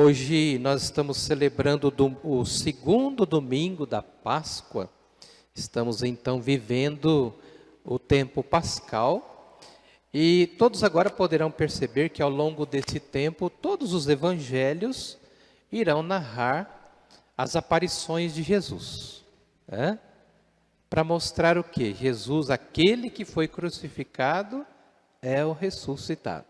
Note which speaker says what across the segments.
Speaker 1: Hoje nós estamos celebrando o segundo domingo da Páscoa. Estamos então vivendo o tempo pascal. E todos agora poderão perceber que ao longo desse tempo, todos os evangelhos irão narrar as aparições de Jesus. Para mostrar o quê? Jesus, aquele que foi crucificado, é o ressuscitado.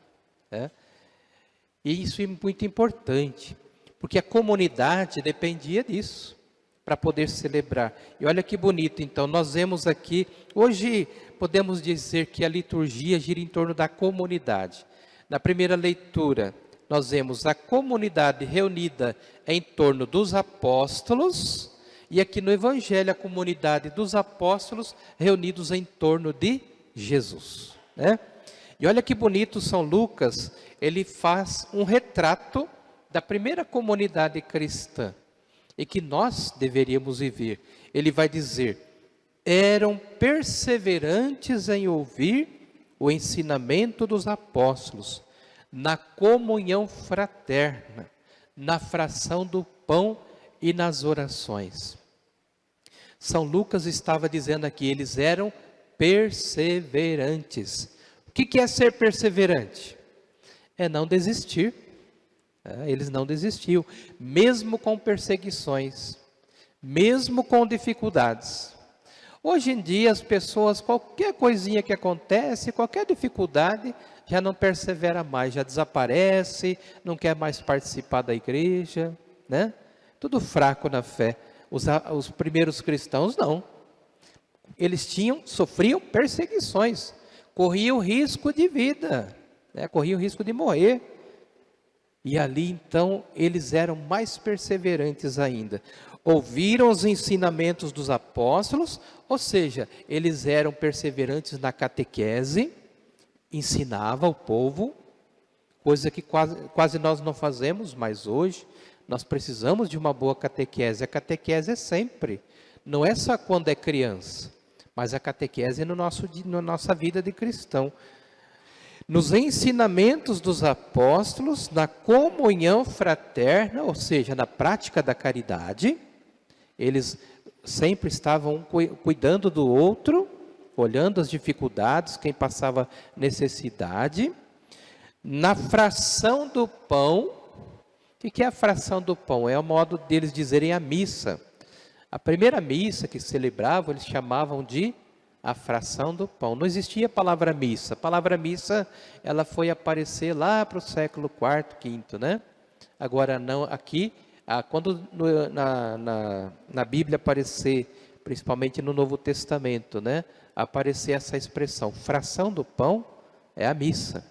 Speaker 1: E isso é muito importante, porque a comunidade dependia disso, para poder celebrar. E olha que bonito, então, nós vemos aqui, hoje podemos dizer que a liturgia gira em torno da comunidade. Na primeira leitura, nós vemos a comunidade reunida em torno dos apóstolos, e aqui no Evangelho, a comunidade dos apóstolos reunidos em torno de Jesus. E olha que bonito, São Lucas, ele faz um retrato da primeira comunidade cristã, e que nós deveríamos viver. Ele vai dizer: eram perseverantes em ouvir o ensinamento dos apóstolos, na comunhão fraterna, na fração do pão e nas orações. São Lucas estava dizendo aqui, eles eram perseverantes. O que é ser perseverante? É não desistir. Eles não desistiam, mesmo com perseguições, mesmo com dificuldades. Hoje em dia as pessoas, qualquer coisinha que acontece, qualquer dificuldade, já não persevera mais, já desaparece, não quer mais participar da igreja, Tudo fraco na fé. Os primeiros cristãos não. Eles sofriam perseguições, corriam risco de vida, corriam risco de morrer. E ali então eles eram mais perseverantes ainda. Ouviram os ensinamentos dos apóstolos, ou seja, eles eram perseverantes na catequese, ensinavam o povo, coisa que quase nós não fazemos, mas hoje nós precisamos de uma boa catequese. A catequese é sempre, não é só quando é criança, mas a catequese é na nossa vida de cristão. Nos ensinamentos dos apóstolos, na comunhão fraterna, ou seja, na prática da caridade, eles sempre estavam cuidando do outro, olhando as dificuldades, quem passava necessidade. Na fração do pão, o que é a fração do pão? É o modo deles dizerem a missa. A primeira missa que celebravam, eles chamavam de a fração do pão. Não existia a palavra missa. A palavra missa, ela foi aparecer lá para o século IV, V, Agora não, aqui, quando na Bíblia aparecer, principalmente no Novo Testamento, aparecer essa expressão, fração do pão, é a missa.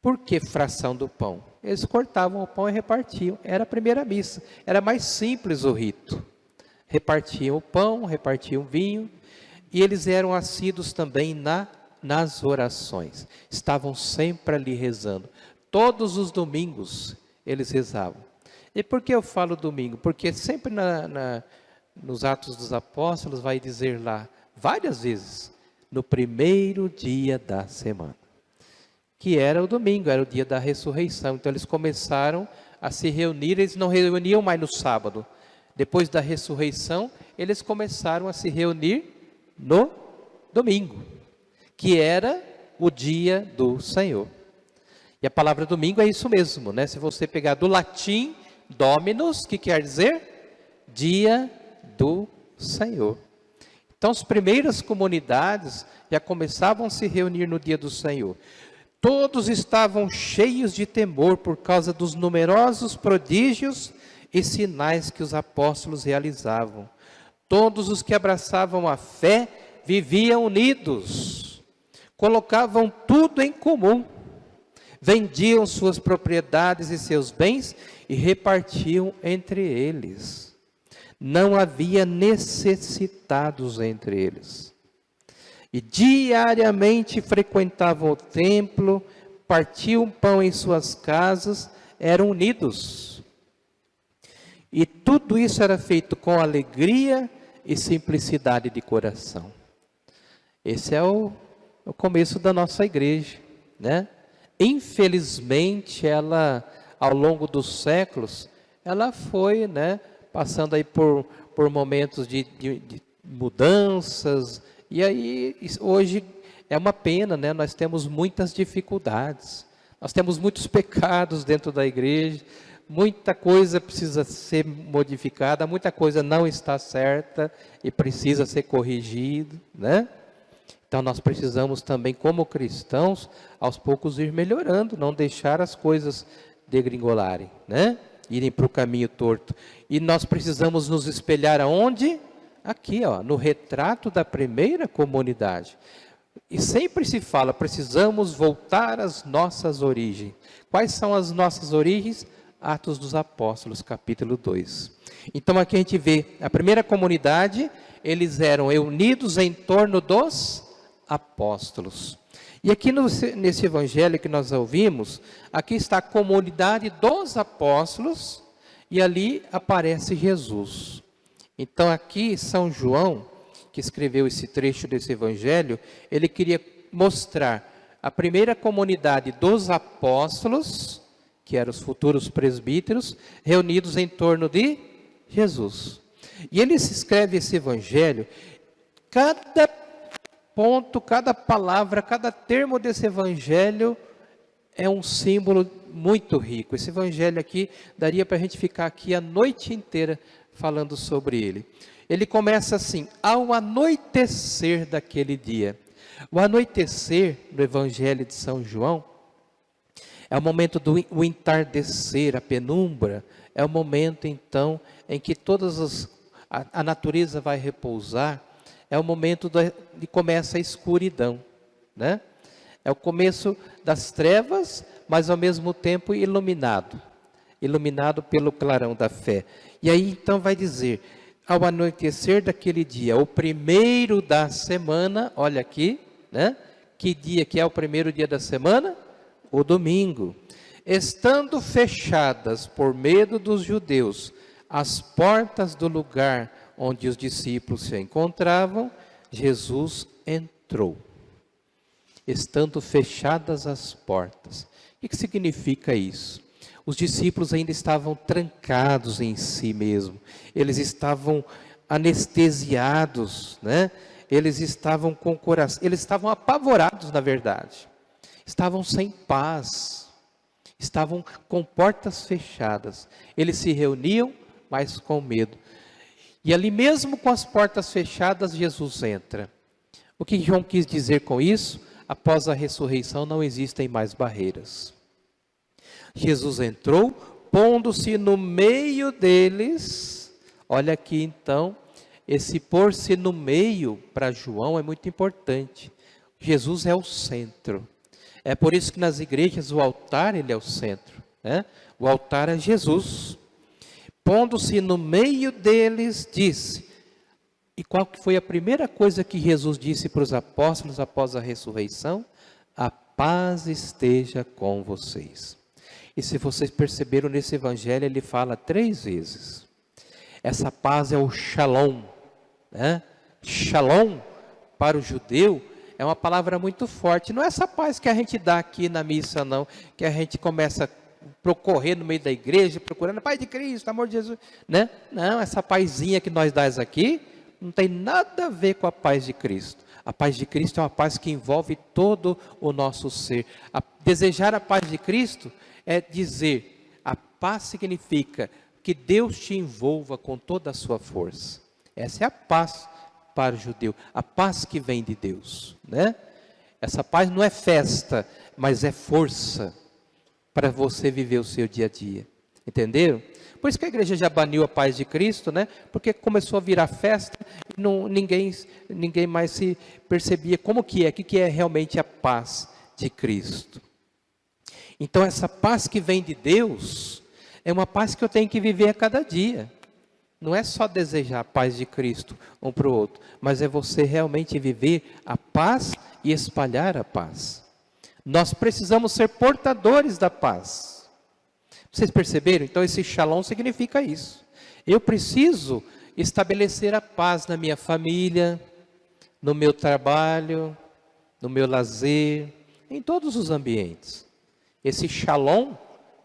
Speaker 1: Por que fração do pão? Eles cortavam o pão e repartiam. Era a primeira missa. Era mais simples o rito. Repartiam o pão, repartiam o vinho. E eles eram assíduos também nas orações. Estavam sempre ali rezando. Todos os domingos eles rezavam. E por que eu falo domingo? Porque sempre nos Atos dos Apóstolos vai dizer lá, várias vezes, no primeiro dia da semana. Que era o domingo, era o dia da ressurreição. Então eles começaram a se reunir, eles não reuniam mais no sábado. Depois da ressurreição, eles começaram a se reunir no domingo, que era o dia do Senhor. E a palavra domingo é isso mesmo, Se você pegar do latim, Dominus, que quer dizer dia do Senhor. Então as primeiras comunidades já começavam a se reunir no dia do Senhor. Todos estavam cheios de temor por causa dos numerosos prodígios e sinais que os apóstolos realizavam. Todos os que abraçavam a fé viviam unidos, colocavam tudo em comum, vendiam suas propriedades e seus bens e repartiam entre eles. Não havia necessitados entre eles. E diariamente frequentavam o templo, partiam pão em suas casas, eram unidos. E tudo isso era feito com alegria e simplicidade de coração. Esse é o começo da nossa igreja, Infelizmente, ela ao longo dos séculos, ela foi, né, passando aí por momentos de mudanças, e aí hoje é uma pena, né? Nós temos muitas dificuldades, nós temos muitos pecados dentro da igreja, muita coisa precisa ser modificada, muita coisa não está certa e precisa ser corrigida, né? Então nós precisamos também, como cristãos, aos poucos ir melhorando, não deixar as coisas degringolarem, né? Irem para o caminho torto. E nós precisamos nos espelhar aonde? Aqui, ó, no retrato da primeira comunidade. E sempre se fala, precisamos voltar às nossas origens. Quais são as nossas origens? Atos dos Apóstolos, capítulo 2. Então aqui a gente vê, a primeira comunidade, eles eram unidos em torno dos apóstolos. E aqui nesse evangelho que nós ouvimos, aqui está a comunidade dos apóstolos, e ali aparece Jesus. Então aqui São João, que escreveu esse trecho desse evangelho, ele queria mostrar a primeira comunidade dos apóstolos, que eram os futuros presbíteros, reunidos em torno de Jesus. E ele escreve esse evangelho, cada ponto, cada palavra, cada termo desse evangelho é um símbolo muito rico. Esse evangelho aqui, daria para a gente ficar aqui a noite inteira falando sobre ele. Ele começa assim, ao anoitecer daquele dia. O anoitecer do evangelho de São João é o momento do entardecer, a penumbra, é o momento então em que a natureza vai repousar, é o momento de começa a escuridão, né? É o começo das trevas, mas ao mesmo tempo iluminado pelo clarão da fé. E aí então vai dizer, ao anoitecer daquele dia, o primeiro da semana, olha aqui, né? Que dia que é o primeiro dia da semana? O domingo. Estando fechadas por medo dos judeus as portas do lugar onde os discípulos se encontravam, Jesus entrou. Estando fechadas as portas. O que significa isso? Os discípulos ainda estavam trancados em si mesmo. Eles estavam anestesiados, né? Eles estavam com o coração, eles estavam apavorados, na verdade. Estavam sem paz. Estavam com portas fechadas. Eles se reuniam, mas com medo. E ali mesmo com as portas fechadas, Jesus entra. O que João quis dizer com isso? Após a ressurreição não existem mais barreiras. Jesus entrou, pondo-se no meio deles. Olha aqui então, esse pôr-se no meio para João é muito importante. Jesus é o centro. É por isso que nas igrejas o altar ele é o centro, né? O altar é Jesus. Pondo-se no meio deles, disse. E qual que foi a primeira coisa que Jesus disse para os apóstolos após a ressurreição? A paz esteja com vocês. E se vocês perceberam nesse evangelho, ele fala 3 vezes. Essa paz é o shalom, né? Shalom para o judeu é uma palavra muito forte. Não é essa paz que a gente dá aqui na missa, não. Que a gente começa a correr no meio da igreja, procurando a paz de Cristo, amor de Jesus, né? Não, essa pazinha que nós damos aqui, não tem nada a ver com a paz de Cristo. A paz de Cristo é uma paz que envolve todo o nosso ser. Desejar a paz de Cristo é dizer, a paz significa que Deus te envolva com toda a sua força. Essa é a paz para o judeu, a paz que vem de Deus, né? Essa paz não é festa, mas é força para você viver o seu dia a dia. Entenderam? Por isso que a igreja já baniu a paz de Cristo, né? Porque começou a virar festa, e ninguém mais se percebia como que é, o que é realmente a paz de Cristo. Então essa paz que vem de Deus, é uma paz que eu tenho que viver a cada dia. Não é só desejar a paz de Cristo um para o outro, mas é você realmente viver a paz e espalhar a paz. Nós precisamos ser portadores da paz. Vocês perceberam? Então esse shalom significa isso. Eu preciso estabelecer a paz na minha família, no meu trabalho, no meu lazer, em todos os ambientes. Esse shalom,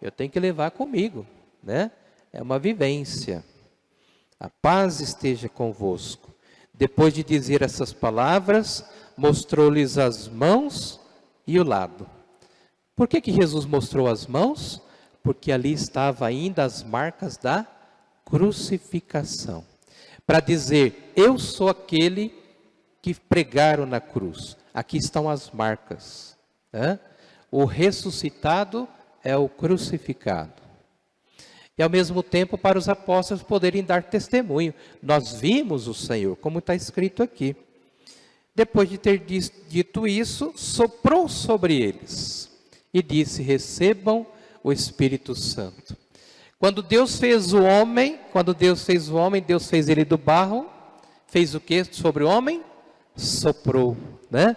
Speaker 1: eu tenho que levar comigo, né? É uma vivência. A paz esteja convosco. Depois de dizer essas palavras, mostrou-lhes as mãos e o lado. Por que Jesus mostrou as mãos? Porque ali estavam ainda as marcas da crucificação. Para dizer, eu sou aquele que pregaram na cruz. Aqui estão as marcas. Né? O ressuscitado é o crucificado. E ao mesmo tempo para os apóstolos poderem dar testemunho. Nós vimos o Senhor, como está escrito aqui. Depois de ter dito isso, soprou sobre eles e disse, recebam o Espírito Santo. Quando Deus fez o homem, Deus fez ele do barro, fez o que sobre o homem? Soprou, né?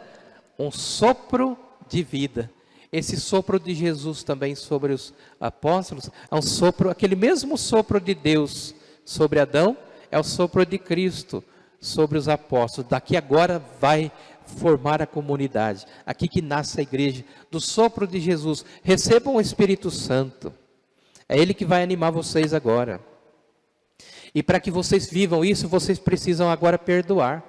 Speaker 1: Um sopro de vida. Esse sopro de Jesus também sobre os apóstolos, é um sopro, aquele mesmo sopro de Deus sobre Adão, é o sopro de Cristo sobre os apóstolos. Daqui agora vai formar a comunidade, aqui que nasce a igreja, do sopro de Jesus. Recebam o Espírito Santo, é Ele que vai animar vocês agora. E para que vocês vivam isso, vocês precisam agora perdoar.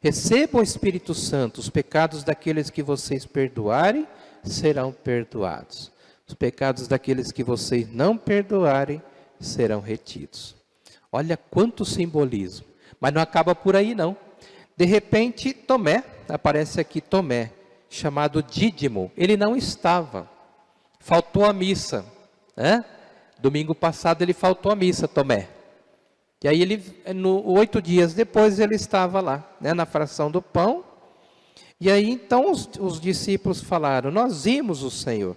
Speaker 1: Recebam o Espírito Santo, os pecados daqueles que vocês perdoarem, serão perdoados. Os pecados daqueles que vocês não perdoarem, serão retidos. Olha quanto simbolismo. Mas não acaba por aí não. De repente, Tomé, aparece aqui Tomé, chamado Dídimo. Ele não estava. Faltou a missa. Né? Domingo passado ele faltou a missa, Tomé. E aí, 8 dias depois, ele estava lá, né, na fração do pão. E aí, então, os discípulos falaram, nós vimos o Senhor.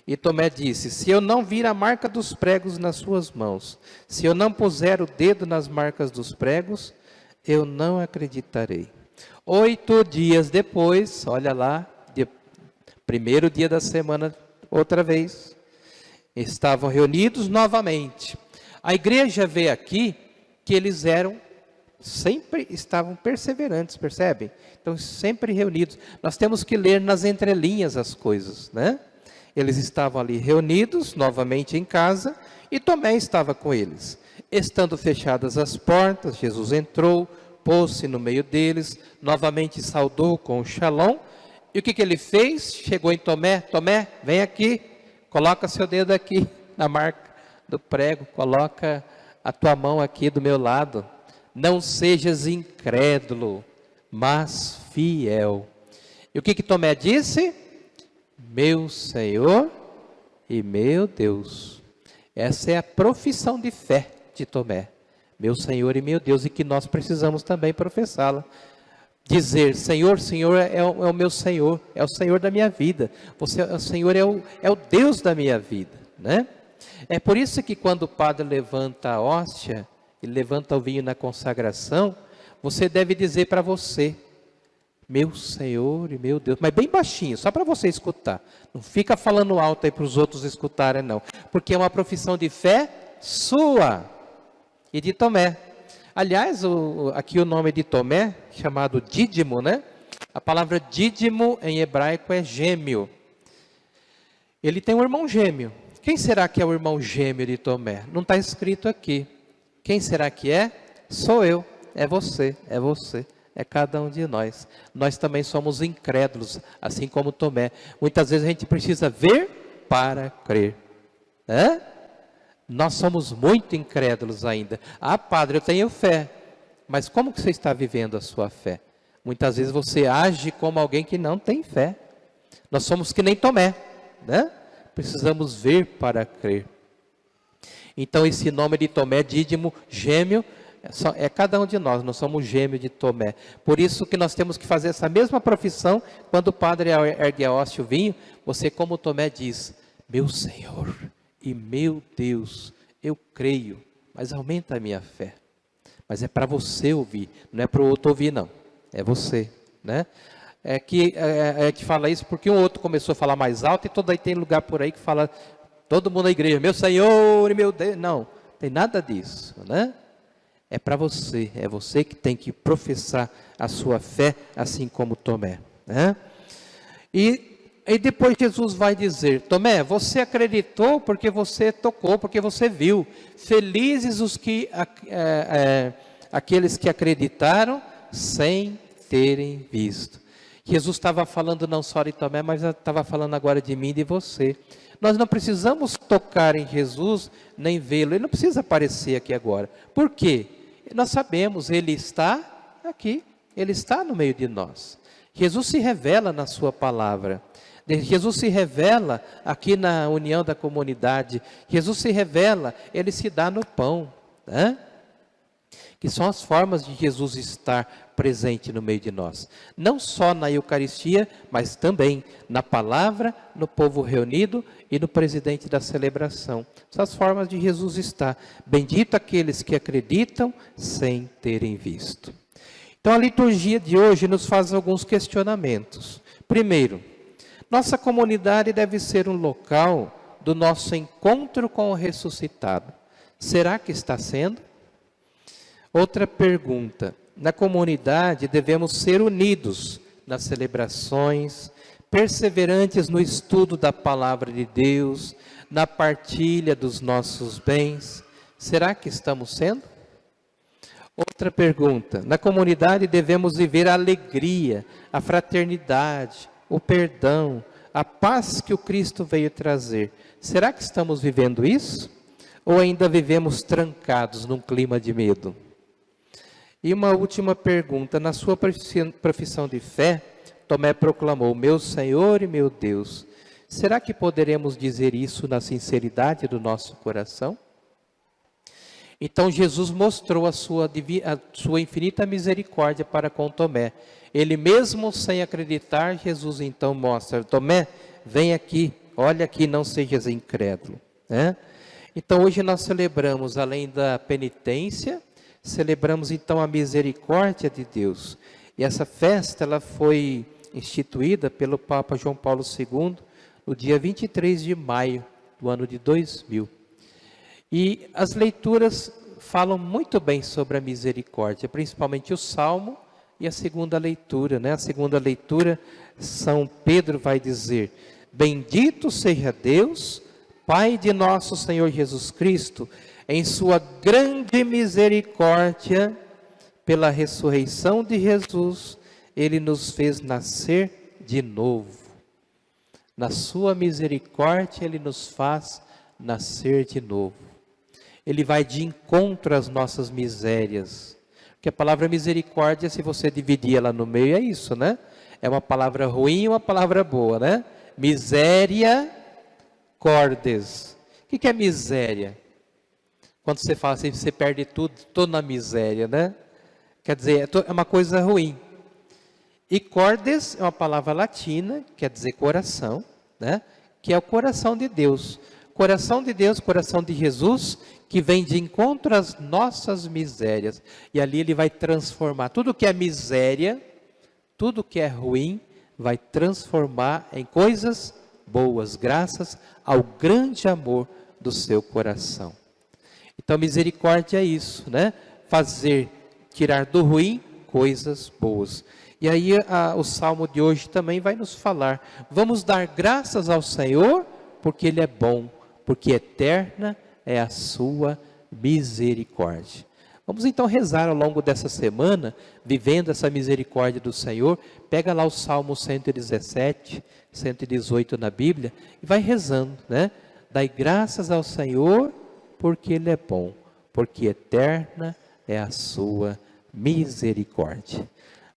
Speaker 1: E Tomé disse, se eu não vir a marca dos pregos nas suas mãos, se eu não puser o dedo nas marcas dos pregos, eu não acreditarei. 8 dias depois, olha lá, primeiro dia da semana, outra vez, estavam reunidos novamente. A igreja vê aqui que eles sempre estavam perseverantes, percebem? Então, sempre reunidos. Nós temos que ler nas entrelinhas as coisas, né? Eles estavam ali reunidos, novamente em casa, e Tomé estava com eles. Estando fechadas as portas, Jesus entrou, pôs-se no meio deles, novamente saudou com o shalom. E o que ele fez? Chegou em Tomé, Tomé, vem aqui, coloca seu dedo aqui na marca do prego, coloca a tua mão aqui do meu lado. Não sejas incrédulo, mas fiel. E o que Tomé disse? Meu Senhor e meu Deus. Essa é a profissão de fé de Tomé. Meu Senhor e meu Deus, e que nós precisamos também professá-la. Dizer, Senhor, Senhor é o meu Senhor, é o Senhor da minha vida. O Senhor é o Deus da minha vida, né? É por isso que quando o padre levanta a hóstia, e levanta o vinho na consagração, você deve dizer para você, meu Senhor e meu Deus, mas bem baixinho, só para você escutar. Não fica falando alto aí para os outros escutarem, não. Porque é uma profissão de fé sua e de Tomé. Aliás, aqui o nome de Tomé, chamado Dídimo, né? A palavra Dídimo em hebraico é gêmeo. Ele tem um irmão gêmeo. Quem será que é o irmão gêmeo de Tomé? Não está escrito aqui. Quem será que é? Sou eu, é você, é cada um de nós. Nós também somos incrédulos, assim como Tomé. Muitas vezes a gente precisa ver para crer. Né? Nós somos muito incrédulos ainda. Ah, padre, eu tenho fé. Mas como que você está vivendo a sua fé? Muitas vezes você age como alguém que não tem fé. Nós somos que nem Tomé, né? Precisamos ver para crer. Então, esse nome de Tomé, Dídimo, gêmeo, é cada um de nós, nós somos gêmeos de Tomé. Por isso que nós temos que fazer essa mesma profissão, quando o padre ergue a hóstia e o vinho, você como Tomé diz, meu Senhor e meu Deus, eu creio, mas aumenta a minha fé. Mas é para você ouvir, não é para o outro ouvir não, é você, né? É que a gente fala isso porque um outro começou a falar mais alto e todo aí tem lugar por aí que fala, todo mundo na igreja, meu Senhor e meu Deus. Não, tem nada disso, né? É para você, é você que tem que professar a sua fé, assim como Tomé, né? E aí depois Jesus vai dizer: Tomé, você acreditou porque você tocou, porque você viu. Felizes aqueles que acreditaram sem terem visto. Jesus estava falando não só de Tomé, mas estava falando agora de mim e de você. Nós não precisamos tocar em Jesus, nem vê-lo. Ele não precisa aparecer aqui agora. Por quê? Nós sabemos, Ele está aqui. Ele está no meio de nós. Jesus se revela na sua palavra. Jesus se revela aqui na união da comunidade. Jesus se revela, Ele se dá no pão, né? Que são as formas de Jesus estar presente no meio de nós. Não só na Eucaristia, mas também na palavra, no povo reunido e no presidente da celebração. São as formas de Jesus estar. Bendito aqueles que acreditam sem terem visto. Então a liturgia de hoje nos faz alguns questionamentos. Primeiro, nossa comunidade deve ser um local do nosso encontro com o ressuscitado. Será que está sendo? Outra pergunta: na comunidade devemos ser unidos nas celebrações, perseverantes no estudo da palavra de Deus, na partilha dos nossos bens. Será que estamos sendo? Outra pergunta: na comunidade devemos viver a alegria, a fraternidade, o perdão, a paz que o Cristo veio trazer. Será que estamos vivendo isso? Ou ainda vivemos trancados num clima de medo? E uma última pergunta: na sua profissão de fé, Tomé proclamou: meu Senhor e meu Deus. Será que poderemos dizer isso na sinceridade do nosso coração? Então Jesus mostrou a sua infinita misericórdia para com Tomé. Ele mesmo sem acreditar, Jesus então mostra: Tomé, vem aqui, olha aqui, não sejas incrédulo, né? Então hoje nós celebramos, além da penitência, celebramos então a misericórdia de Deus. E essa festa ela foi instituída pelo Papa João Paulo II no dia 23 de maio do ano de 2000. E as leituras falam muito bem sobre a misericórdia, principalmente o Salmo e a segunda leitura, né? A segunda leitura, São Pedro vai dizer: bendito seja Deus, Pai de nosso Senhor Jesus Cristo, em sua grande misericórdia, pela ressurreição de Jesus, Ele nos fez nascer de novo. Na sua misericórdia, Ele nos faz nascer de novo. Ele vai de encontro às nossas misérias. Porque a palavra misericórdia, se você dividir ela no meio, é isso, né? É uma palavra ruim e uma palavra boa, né? Miséria, cordes. O que é miséria? Quando você fala assim, você perde tudo, estou na miséria, né? Quer dizer, é uma coisa ruim. E cordes é uma palavra latina, quer dizer coração, né? Que é o coração de Deus. Coração de Deus, coração de Jesus, que vem de encontro às nossas misérias. E ali Ele vai transformar tudo que é miséria, tudo que é ruim, vai transformar em coisas boas, graças ao grande amor do seu coração. Então, misericórdia é isso, né? Tirar do ruim coisas boas. E aí o Salmo de hoje também vai nos falar: vamos dar graças ao Senhor, porque Ele é bom, porque eterna é a sua misericórdia. Vamos então rezar ao longo dessa semana, vivendo essa misericórdia do Senhor. Pega lá o Salmo 117, 118 na Bíblia, e vai rezando, né? Dai graças ao Senhor, porque Ele é bom, porque eterna é a sua misericórdia.